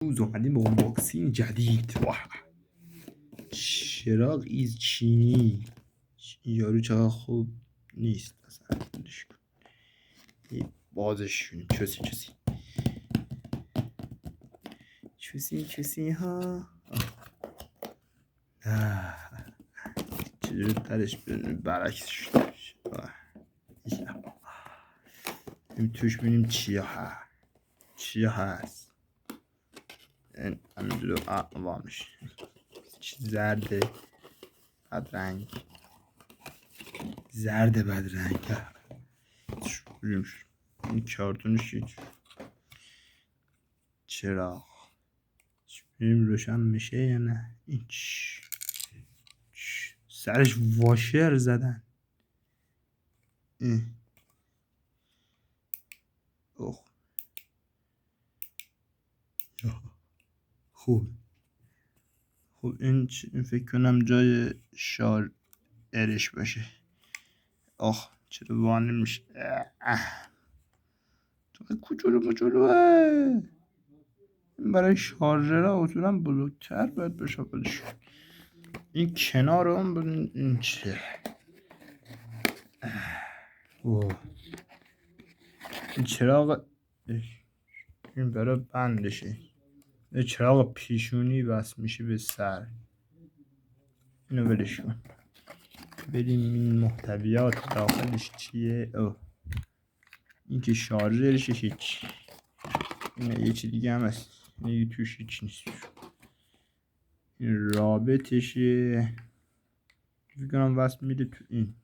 روز اومدیم با باکسین جدید. واه، چراغ ایز چینی. یارو چقدر خوب نیست اصلا. بازش چوسی ها. چجوری ترش برعکس شد. این توش بینیم چیا هست. این همینجور وامش زرده بدرنگ. این کارتونش چراغ ببینیم روشن میشه یا نه. این سرش واشر زدن. اوه خوب این فکر کنم جای شارژش باشه. آخ چرا وانه میشه. تو کوچولوه. این برای شارژر ها اصولا بزرگتر باید بشه. این کنار اون ببین این چه. این چراغ این برای بندشه. این چراغ پیشونی بس میشه به سر. اینو ولش کن. بریم این محتویات داخلش چیه. این که شارژرش هیچ. این یه چی دیگه هم هست. این توش هیچ نیست. این رابطشه فکر کنم وصل میده تو این.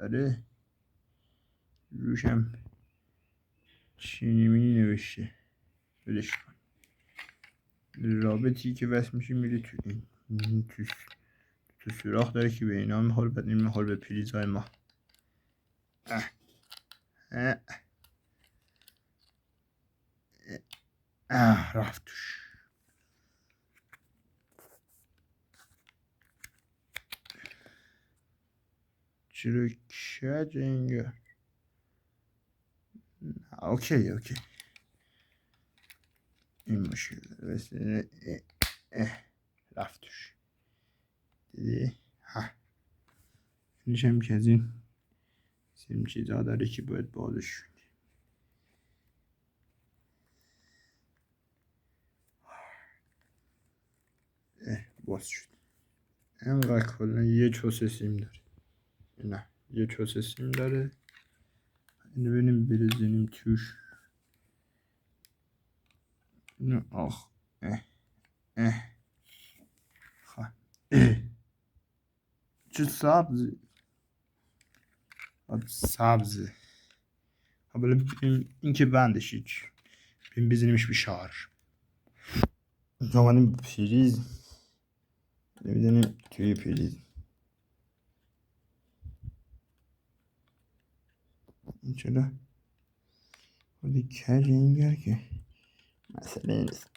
آره روشم چینی مینی نوشته. ولش کن. رابطی که وصل میشه میره تو این. تو سوراخ داره که به اینا میخوره. بعد این میخوره به پریزهای ما. رفت توش. چرا کج اینگه. اوکی این مشکل داره. رفت توش. دیدی؟ اینش هم که از این چیزها داره که باید بازش شد. باز شد. اینقدر کلا یه چوسه سیم داره. نه یه چوسه سیم داره. اینو ببینیم بریزیم توش. اینو آخ چه سبزی. حالا ببینیم این که بندش هیچ. ببینیم بزنیمش به شارژ. آمدیم پریز. نمیدونیم توی پریز این چرا خودی کج اینگر که مسئله نیست.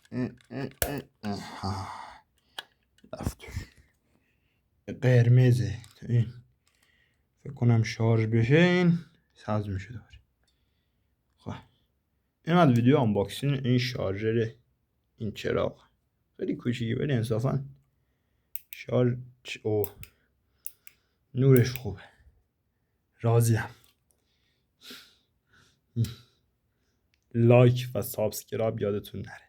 رفتوش قرمزه. این فکر کنم شارژ بشه این سبز میشه دوباره. خب اینقدر ویدیو آنباکسینگ این شارژر این چراغ خیلی کوچیکی ولی انصافا شارژ نورش خوبه. راضیم. لایک و سابسکرایب یادتون نره.